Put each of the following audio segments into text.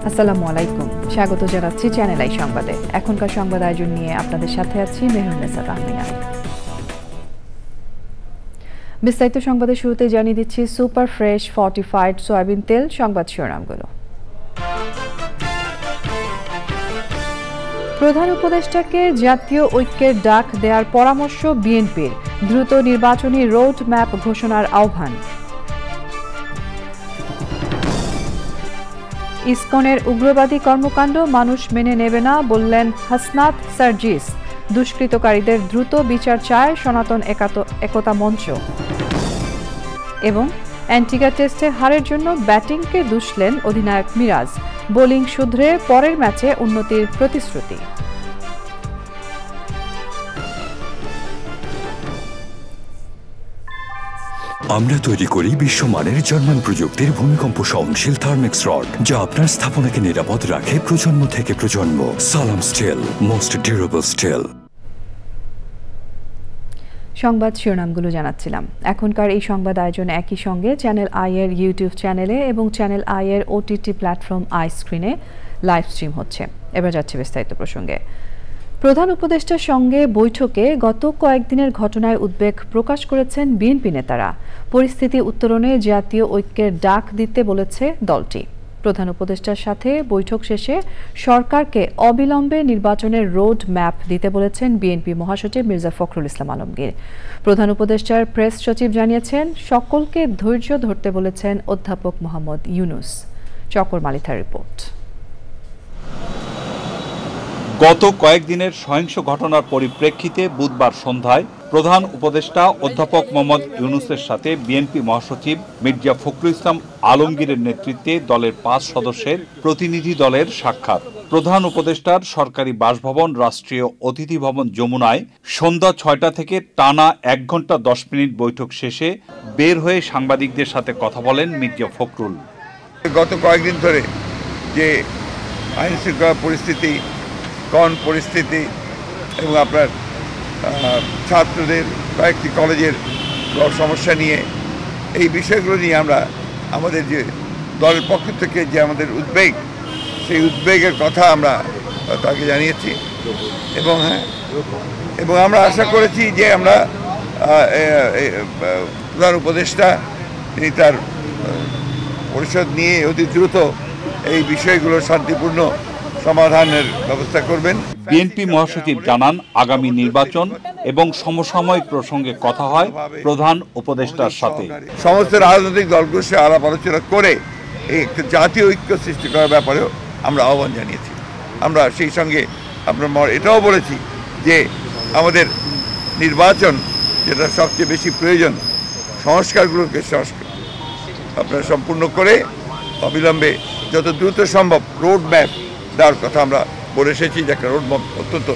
আসসালামু আলাইকুম, স্বাগত জানাচ্ছি চ্যানেল আই সংবাদে। এখনকার সংবাদ আয়োজন নিয়ে আপনাদের সাথে আছি মেহরুন্নেসা তাহমিনা। বিস্তারিত সংবাদের শুরুতে জানিয়ে দিচ্ছি সুপার ফ্রেশ ফর্টিফাইড সয়াবিন তেল সংবাদ শিরোনামগুলো। প্রধান উপদেষ্টাকে জাতীয় ঐক্যের ডাক দেওয়ার পরামর্শ বিএনপির, দ্রুত নির্বাচনী রোড ম্যাপ ঘোষণার আহ্বান। ইসকনের উগ্রবাদী কর্মকাণ্ড মানুষ মেনে নেবে না বললেন হাসনাত সার্জিস, দুষ্কৃতকারীদের দ্রুত বিচার চায় সনাতন একতা মঞ্চ। এবং অ্যান্টিগা টেস্টে হারের জন্য ব্যাটিংকে দুষলেন অধিনায়ক মিরাজ, বোলিং শুধরে পরের ম্যাচে উন্নতির প্রতিশ্রুতি। আমরা তৈরি করি বিশ্বমানের জার্মান প্রযুক্তির ভূমিকম্প সহনশীল থার্মেক্স রড, যা আপনার স্থাপনাকে নিরাপদ রাখে প্রজন্ম থেকে প্রজন্ম। সালাম স্টিল, মোস্ট ডিউরেবল স্টিল। সংবাদ শিরোনামগুলো জানাচ্ছিলাম। এখনকার এই সংবাদ আয়োজন একই সঙ্গে চ্যানেল আই এর ইউটিউব চ্যানেলে এবং চ্যানেল আই এর ওটিটি প্ল্যাটফর্ম আই স্ক্রিনে লাইভ স্ট্রিম হচ্ছে। এবার যাচ্ছে বিস্তারিত প্রসঙ্গে। প্রধান উপদেষ্টার সঙ্গে বৈঠকে গত কয়েকদিনের ঘটনায় উদ্বেগ প্রকাশ করেছেন বিএনপি নেতারা। পরিস্থিতি উত্তরণে জাতীয় ঐক্যের ডাক দিতে বলেছে দলটি। প্রধান উপদেষ্টার সাথে বৈঠক শেষে সরকারকে অবিলম্বে নির্বাচনের রোড ম্যাপ দিতে বলেছেন বিএনপি মহাসচিব মির্জা ফখরুল ইসলাম আলমগীর। প্রধান উপদেষ্টার প্রেস সচিব জানিয়েছেন, সকলকে ধৈর্য ধরতে বলেছেন অধ্যাপক মোহাম্মদ ইউনুস। চকর মালিথার রিপোর্ট। গত কয়েকদিনের সহিংস ঘটনার পরিপ্রেক্ষিতে বুধবার সন্ধ্যায় প্রধান উপদেষ্টা অধ্যাপক মোহাম্মদ ইউনুসের সাথে বিএনপি মহাসচিব মির্জা ফখরুল ইসলাম আলমগীরের নেতৃত্বে দলের 5 সদস্যের প্রতিনিধি দলের সাক্ষাৎ। প্রধান উপদেষ্টার সরকারি বাসভবন রাষ্ট্রীয় অতিথি ভবন যমুনায় সন্ধ্যা 6টা থেকে টানা 1 ঘন্টা 10 মিনিট বৈঠক শেষে বের হয়ে সাংবাদিকদের সাথে কথা বলেন মির্জা ফখরুল। গত কয়েকদিন ধরে যে আইন শৃঙ্খলা পরিস্থিতি, পরিস্থিতি এবং আপনার ছাত্রদের কয়েকটি কলেজের সমস্যা নিয়ে, এই বিষয়গুলো নিয়ে আমরা আমাদের যে দলের পক্ষ থেকে যে আমাদের উদ্বেগ, সেই উদ্বেগের কথা আমরা তাকে জানিয়েছি এবং আমরা আশা করেছি যে আমরা প্রধান উপদেষ্টা তিনি তার পরিষদ নিয়ে অতি দ্রুত এই বিষয়গুলো শান্তিপূর্ণ সমাধানের ব্যবস্থা করবেন। বিএনপি মহাসচিব জানান, আগামী নির্বাচন এবং সমসাময়িক প্রসঙ্গে কথা হয় প্রধান উপদেষ্টার সাথে। সমস্ত রাজনৈতিক দলগুলোর সাথে আলাপ আলোচনা করে এই একটা জাতীয় ঐক্য সৃষ্টি করার ব্যাপারেও আমরা আহ্বান জানিয়েছি। আমরা সেই সঙ্গে আপনার এটাও বলেছি যে আমাদের নির্বাচন যেটা সবচেয়ে বেশি প্রয়োজন, সংস্কারগুলোকে আপনারা সম্পূর্ণ করে অবিলম্বে যত দ্রুত সম্ভব রোড ম্যাপ দেওয়ার কথা আমরা বলে এসেছি, যে একটা রোড ম্যাপ অত্যন্ত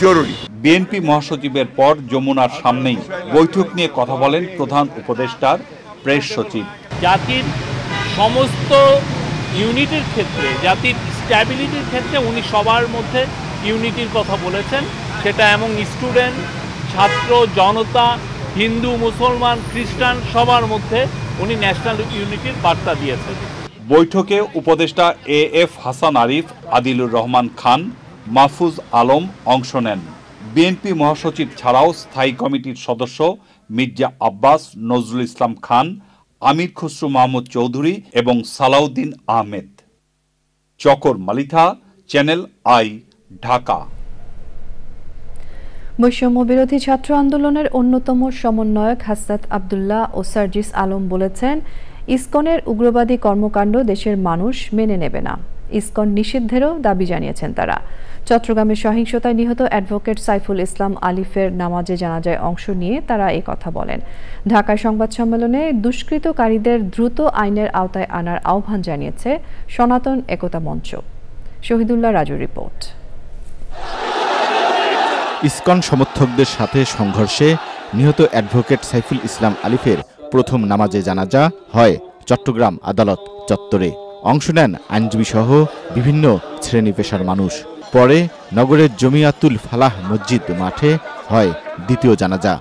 জরুরি। বিএনপি মহাসচিবের পর যমুনার সামনেই বৈঠক নিয়ে কথা বলেন প্রধান উপদেষ্টার প্রেস সচিব। জাতির সমস্ত ইউনিটির ক্ষেত্রে, জাতির স্ট্যাবিলিটির ক্ষেত্রে উনি সবার মধ্যে ইউনিটির কথা বলেছেন। সেটা এবং স্টুডেন্ট, ছাত্র, জনতা, হিন্দু, মুসলমান, খ্রিস্টান সবার মধ্যে উনি ন্যাশনাল ইউনিটির বার্তা দিয়েছেন। বৈঠকে উপদেষ্টা এএফ হাসান আরিফ, আদিলুর রহমান খান, মাহফুজ আলম অংশ নেন। বিএনপি মহাসচিব ছাড়াও স্থায়ী কমিটির সদস্য মির্জা আব্বাস, নজরুল ইসলাম খান, আমির খসরু মাহমুদ চৌধুরী এবং সালাউদ্দিন আহমেদ। Chakor Malitha, Channel I, Dhaka. বৈষম্য বিরোধী ছাত্র আন্দোলনের অন্যতম সমন্বয়ক হাসনাত আব্দুল্লাহ ও সার্জিস আলম বলেছেন, ইসকনের উগ্রবাদী কর্মকাণ্ড দেশের মানুষ মেনে নেবে না। ইসকন নিষিদ্ধেরও দাবি জানিয়েছেন তারা। চট্টগ্রামের সহিংসতায় নিহত অ্যাডভোকেট সাইফুল ইসলাম আলিফের নামাজে জানাজায় অংশ নিয়ে তারা এই কথা বলেন। ঢাকায় সংবাদ সম্মেলনে দুষ্কৃতকারীদের দ্রুত আইনের আওতায় আনার আহ্বান জানিয়েছে সনাতন একতা মঞ্চ। শহীদুল্লাহ রাজুর রিপোর্ট। ইসকন সমর্থকদের সাথে সংঘর্ষে নিহত অ্যাডভোকেট সাইফুল ইসলাম আলিফের প্রথম নামাজে জানাজা হয় চট্টগ্রাম আদালত চত্বরে। অংশ নেন আইনজীবী সহ বিভিন্ন শ্রেণী পেশার মানুষ। পরে নগরের জমিয়াতুল ফালাহ মসজিদ মাঠে হয় দ্বিতীয় জানাজা।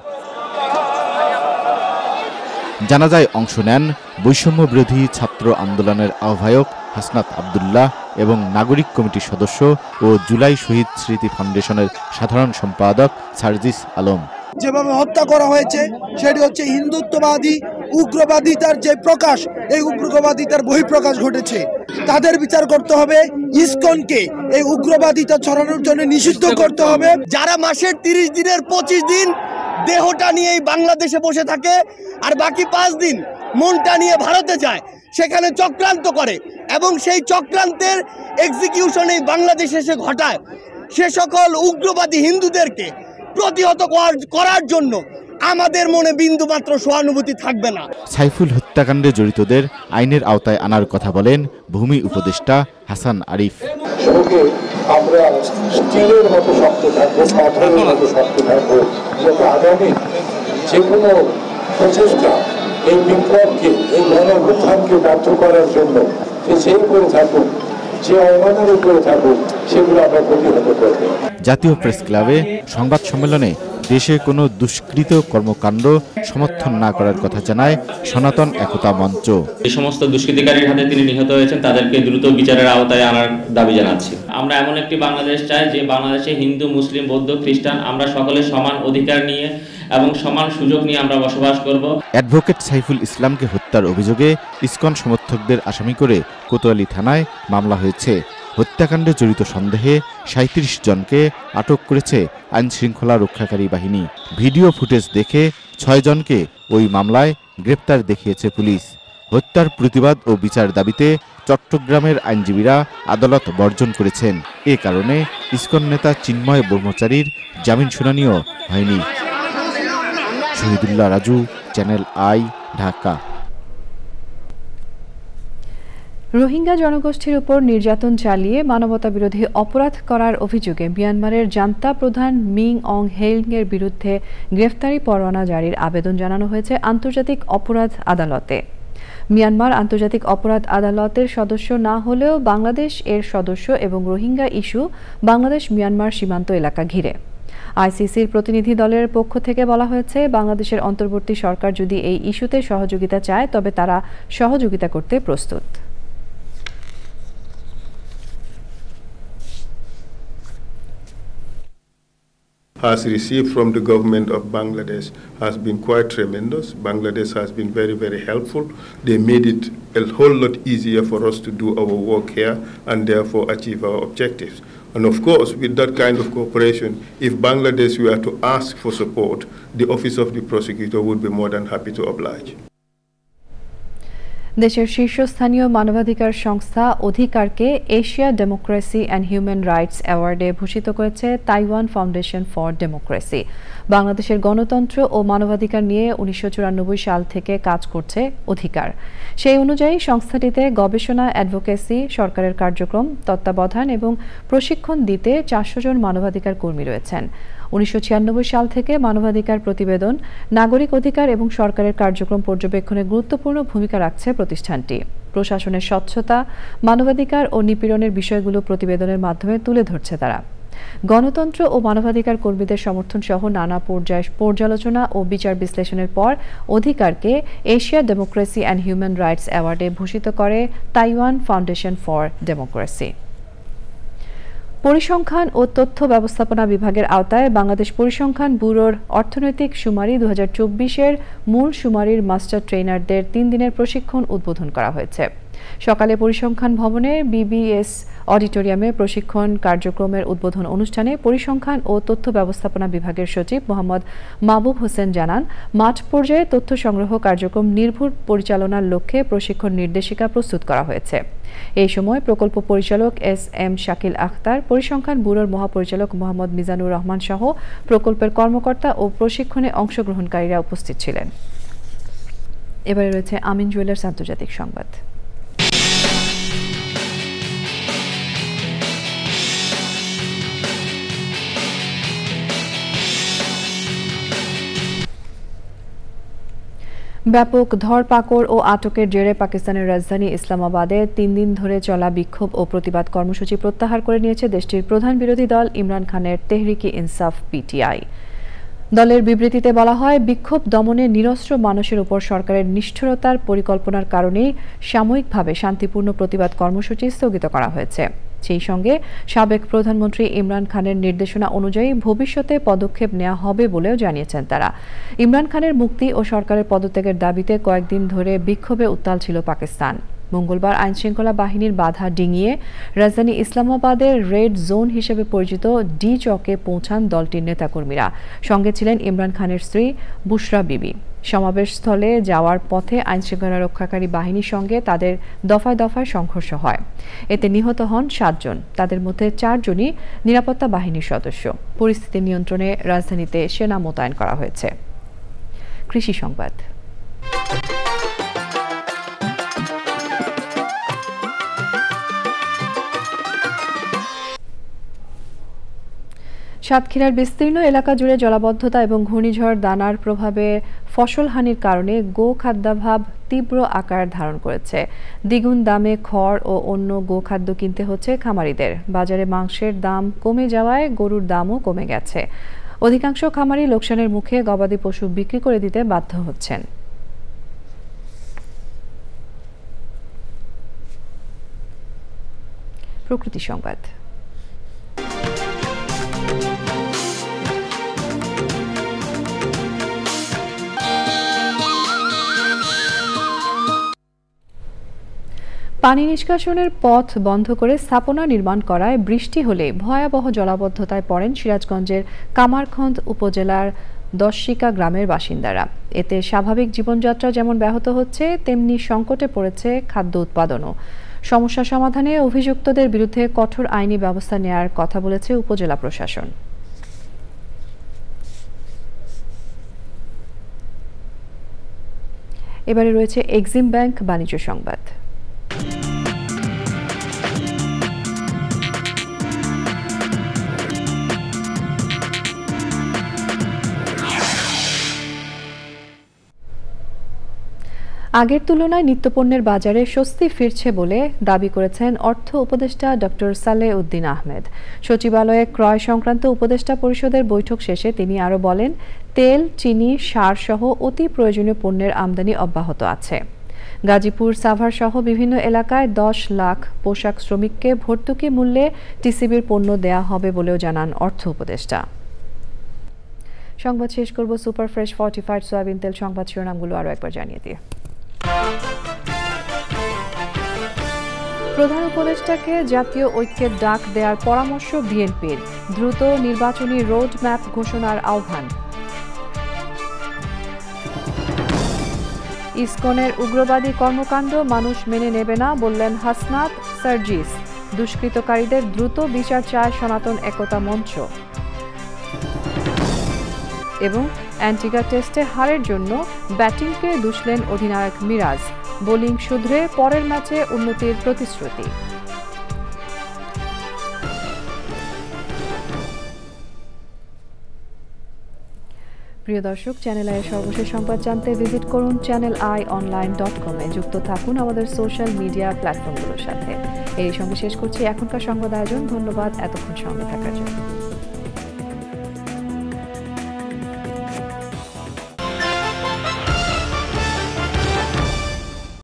জানাজায় অংশ নেন বৈষম্য বিরোধী ছাত্র আন্দোলনের আহ্বায়ক হাসনাত আব্দুল্লাহ এবং নাগরিক কমিটির সদস্য ও জুলাই শহীদ স্মৃতি ফাউন্ডেশনের সাধারণ সম্পাদক সার্জিস আলম। যেভাবে হত্যা করা হয়েছে সেটি হচ্ছে হিন্দুত্ববাদী উগ্রবাদিতার যে প্রকাশ, এই উগ্রবাদিতার বহিঃপ্রকাশ ঘটেছে। তাদের বিচার করতে হবে, ইসকনকে এই উগ্রবাদিতা ছড়ানোর জন্য নিষিদ্ধ করতে হবে। যারা মাসের 30 দিনের 25 দিন দেহটা নিয়ে বাংলাদেশে বসে থাকে আর বাকি 5 দিন মনটা নিয়ে ভারতে যায়, সেখানে চক্রান্ত করে এবং সেই চক্রান্তের এক্সিকিউশন এই বাংলাদেশে এসে ঘটায়, সে সকল উগ্রবাদী হিন্দুদেরকে প্রতিহত করার জন্য আমাদের মনে বিন্দুমাত্র সহানুভূতি থাকবে না। সাইফুল হত্যাকাণ্ডে জড়িতদের আইনের আওতায় আনার কথা বলেন ভূমি উপদেষ্টা হাসান আরিফ। আমরা স্টিলের মতো শক্ত থাকবো, পাথরের মতো শক্ত থাকবো, যাতে আগামী যে কোনো প্রচেষ্টা এই বিপ্লবকে, এই গণঅভ্যুত্থানকে ব্যর্থ করার জন্য যেই করে থাকুক, যে অবমাননা করে থাকুক, সেগুলো আমরা প্রতিহত করব। জাতীয় প্রেস ক্লাবে সংবাদ সম্মেলনে দেশে কোনো দুষ্কৃত কর্মকাণ্ড সমর্থন না করার কথা জানায় সনাতন একতা মঞ্চ। যে সমস্ত দুষ্কৃতিকারীর হাতে তিনি নিহত হয়েছেন তাদেরকে দ্রুত বিচারের আওতায় আনার দাবি জানাচ্ছি। আমরা এমন একটি বাংলাদেশ চাই যে বাংলাদেশে হিন্দু, মুসলিম, বৌদ্ধ, খ্রিস্টান আমরা সকলে সমান অধিকার নিয়ে এবং সমান সুযোগ নিয়ে আমরা বসবাস করব। অ্যাডভোকেট সাইফুল ইসলামকে হত্যার অভিযোগে ইসকন সমর্থকদের আসামি করে কোতোয়ালি থানায় মামলা হয়েছে। হত্যাকাণ্ডে জড়িত সন্দেহে 37 জনকে আটক করেছে আইন শৃঙ্খলা রক্ষাকারী বাহিনী। ভিডিও ফুটেজ দেখে 6 জনকে ওই মামলায় গ্রেপ্তার দেখিয়েছে পুলিশ। হত্যার প্রতিবাদ ও বিচার দাবিতে চট্টগ্রামের আইনজীবীরা আদালত বর্জন করেছেন। এ কারণে ইসকন নেতা চিন্ময় ব্রহ্মচারীর জামিন শুনানিও হয়নি। Shahidullah Raju, Channel I, Dhaka. রোহিঙ্গা জনগোষ্ঠীর উপর নির্যাতন চালিয়ে মানবতাবিরোধী অপরাধ করার অভিযোগে মিয়ানমারের জান্তা প্রধান মিং অং হেইংয়ের বিরুদ্ধে গ্রেফতারি পরোয়ানা জারির আবেদন জানানো হয়েছে আন্তর্জাতিক অপরাধ আদালতে। মিয়ানমার আন্তর্জাতিক অপরাধ আদালতের সদস্য না হলেও বাংলাদেশ এর সদস্য এবং রোহিঙ্গা ইস্যু বাংলাদেশ মিয়ানমার সীমান্ত এলাকা ঘিরে। আইসিসির প্রতিনিধি দলের পক্ষ থেকে বলা হয়েছে, বাংলাদেশের অন্তর্বর্তী সরকার যদি এই ইস্যুতে সহযোগিতা চায় তবে তারা সহযোগিতা করতে প্রস্তুত। Has received from the government of Bangladesh has been quite tremendous. Bangladesh has been very, very helpful. They made it a whole lot easier for us to do our work here and therefore achieve our objectives. And of course, with that kind of cooperation, if Bangladesh were to ask for support, the Office of the Prosecutor would be more than happy to oblige. দেশের শীর্ষস্থানীয় মানবাধিকার সংস্থা অধিকারকে Asia democracy and human rights অ্যাওয়ার্ডে ভূষিত করেছে Taiwan foundation for democracy. বাংলাদেশের গণতন্ত্র ও মানবাধিকার নিয়ে 1994 সাল থেকে কাজ করছে অধিকার। সেই অনুযায়ী সংস্থাটিতে গবেষণা, অ্যাডভোকেসি, সরকারের কার্যক্রম তত্ত্বাবধান এবং প্রশিক্ষণ দিতে 400 জন মানবাধিকার কর্মী রয়েছেন। 1996 সাল থেকে মানবাধিকার প্রতিবেদন, নাগরিক অধিকার এবং সরকারের কার্যক্রম পর্যবেক্ষণে গুরুত্বপূর্ণ ভূমিকা রাখছে প্রতিষ্ঠানটি। প্রশাসনের স্বচ্ছতা, মানবাধিকার ও নিপীড়নের বিষয়গুলো প্রতিবেদনের মাধ্যমে তুলে ধরছে তারা। গণতন্ত্র ও মানবাধিকার কর্মীদের সমর্থন সহ নানা পর্যালোচনা ও বিচার বিশ্লেষণের পর অধিকারকে Asia democracy and human rights অ্যাওয়ার্ডে ভূষিত করে তাইওয়ান ফাউন্ডেশন ফর ডেমোক্রেসি। পরিসংখ্যান ও তথ্য ব্যবস্থাপনা বিভাগের আওতায় বাংলাদেশ পরিসংখ্যান ব্যুরোর অর্থনৈতিক শুমারি 2024-এর মূল শুমারির মাস্টার ট্রেনারদের 3 দিনের প্রশিক্ষণ উদ্বোধন করা হয়েছে। সকালে পরিসংখ্যান ভবনের বিবিএস অডিটোরিয়ামে প্রশিক্ষণ কার্যক্রমের উদ্বোধন অনুষ্ঠানে পরিসংখ্যান ও তথ্য ব্যবস্থাপনা বিভাগের সচিব মোহাম্মদ মাহবুব হোসেন জানান, মাঠ পর্যায়ে তথ্য সংগ্রহ কার্যক্রম নির্ভুল পরিচালনার লক্ষ্যে প্রশিক্ষণ নির্দেশিকা প্রস্তুত করা হয়েছে। এই সময় প্রকল্প পরিচালক এস.এম. শাকিল আখতার, পরিসংখ্যান ব্যুরোর মহাপরিচালক মোহাম্মদ মিজানুর রহমান সহ প্রকল্পের কর্মকর্তা ও প্রশিক্ষণে অংশগ্রহণকারীরা উপস্থিত ছিলেন। এবারে রয়েছে আমিন জুয়েলার্স আন্তর্জাতিক সংবাদ। ব্যাপক ধরপাকড় ও আটকের জেরে পাকিস্তানের রাজধানী ইসলামাবাদে 3 দিন ধরে চলা বিক্ষোভ ও প্রতিবাদ কর্মসূচি প্রত্যাহার করে নিয়েছে দেশটির প্রধান বিরোধী দল ইমরান খানের তেহরিকে ইনসাফ পিটিআই। দলের বিবৃতিতে বলা হয়, বিক্ষোভ দমনে নিরস্ত্র মানুষের উপর সরকারের নিষ্ঠুরতার পরিকল্পনার কারণেই সাময়িকভাবে শান্তিপূর্ণ প্রতিবাদ কর্মসূচি স্থগিত করা হয়েছে। সেই সঙ্গে সাবেক প্রধানমন্ত্রী ইমরান খানের নির্দেশনা অনুযায়ী ভবিষ্যতে পদক্ষেপ নেওয়া হবে বলেও জানিয়েছেন তারা। ইমরান খানের মুক্তি ও সরকারের পদত্যাগের দাবিতে কয়েকদিন ধরে বিক্ষোভে উত্তাল ছিল পাকিস্তান। মঙ্গলবার আইনশৃঙ্খলা বাহিনীর বাধা ডিঙিয়ে রাজধানী ইসলামাবাদের রেড জোন হিসেবে পরিচিত ডি চকে পৌঁছান দলটির নেতাকর্মীরা। সঙ্গে ছিলেন ইমরান খানের স্ত্রী বুশরা বিবি। সমাবেশস্থলে যাওয়ার পথে আইনশৃঙ্খলা রক্ষাকারী বাহিনীর সঙ্গে তাদের দফায় দফায় সংঘর্ষ হয়। এতে নিহত হন 7 জন, তাদের মধ্যে 4 জনই নিরাপত্তা বাহিনীর সদস্য। পরিস্থিতি নিয়ন্ত্রণে রাজধানীতে সেনা মোতায়েন করা হয়েছে। কৃষি সংবাদ। সাতক্ষীরার বিস্তীর্ণ এলাকা জুড়ে জলাবদ্ধতা এবং ঘূর্ণিঝড় দানার প্রভাবে ফসলহানির কারণে গোখাদ্যাভাব তীব্র আকার ধারণ করেছে। দ্বিগুণ দামে খড় ও অন্য গোখাদ্য কিনতে হচ্ছে খামারিদের। বাজারে মাংসের দাম কমে যাওয়ায় গরুর দামও কমে গেছে। অধিকাংশ খামারি লোকসানের মুখে গবাদি পশু বিক্রি করে দিতে বাধ্য হচ্ছেন। প্রকৃতি সংবাদ। পানি নিষ্কাশনের পথ বন্ধ করে স্থাপনা নির্মাণ করায় বৃষ্টি হলে ভয়াবহ জলাবদ্ধতায় পড়েন সিরাজগঞ্জের কামারখন্দ উপজেলার দশশিকা গ্রামের বাসিন্দারা। এতে স্বাভাবিক জীবনযাত্রা যেমন ব্যাহত হচ্ছে, তেমনি সংকটে পড়েছে খাদ্য উৎপাদনও। সমস্যা সমাধানে অভিযুক্তদের বিরুদ্ধে কঠোর আইনি ব্যবস্থা নেওয়ার কথা বলেছে উপজেলা প্রশাসন। এবারে রয়েছে এক্সিম ব্যাংক বাণিজ্য সংবাদ। আগের তুলনায় নিত্যপণ্যের বাজারে স্বস্তি ফিরছে বলে দাবি করেছেন অর্থ উপদেষ্টা ডক্টর সালেহ উদ্দিন আহমেদ। সচিবালয়ে ক্রয় সংক্রান্ত উপদেষ্টা পরিষদের বৈঠক শেষে তিনি আরও বলেন, তেল, চিনি, সার সহ অতি প্রয়োজনীয় পণ্যের আমদানি অব্যাহত আছে। গাজীপুর, সাভার সহ বিভিন্ন এলাকায় 10 লাখ পোশাক শ্রমিককে ভর্তুকি মূল্যে টিসিবির পণ্য দেয়া হবে বলেও জানান অর্থ উপদেষ্টা। সংবাদ শেষ করব সুপার ফ্রেশ ফর্টিফাইড সয়াবিন তেল সংবাদ শিরোনামগুলো আরও একবার জানিয়ে দিয়ে। প্রধান উপদেষ্টাকে জাতীয় ঐক্যের ডাক দেওয়ার পরামর্শ বিএনপির। দ্রুত নির্বাচনী রোড ম্যাপ ঘোষণার আহ্বান। ইসকনের উগ্রবাদী কর্মকাণ্ড মানুষ মেনে নেবে না বললেন হাসনাত সার্জিস। দুষ্কৃতকারীদের দ্রুত বিচার চায় সনাতন একতা মঞ্চ। এবং অ্যান্টিগা টেস্টে হারের জন্য ব্যাটিংকে দুষলেন অধিনায়ক মিরাজ। বোলিং শুধরে পরের ম্যাচে উন্নতির প্রতিশ্রুতি। প্রিয় দর্শক, চ্যানেল আই সর্বশেষ সংবাদ জানতে ভিজিট করুন channeline.com এ। যুক্ত থাকুন আমাদের সোশ্যাল মিডিয়া প্ল্যাটফর্মগুলোর সাথে। এই সঙ্গে শেষ করছি এখনকার সংবাদ আয়োজন। ধন্যবাদ এতক্ষণ সঙ্গে থাকার জন্য।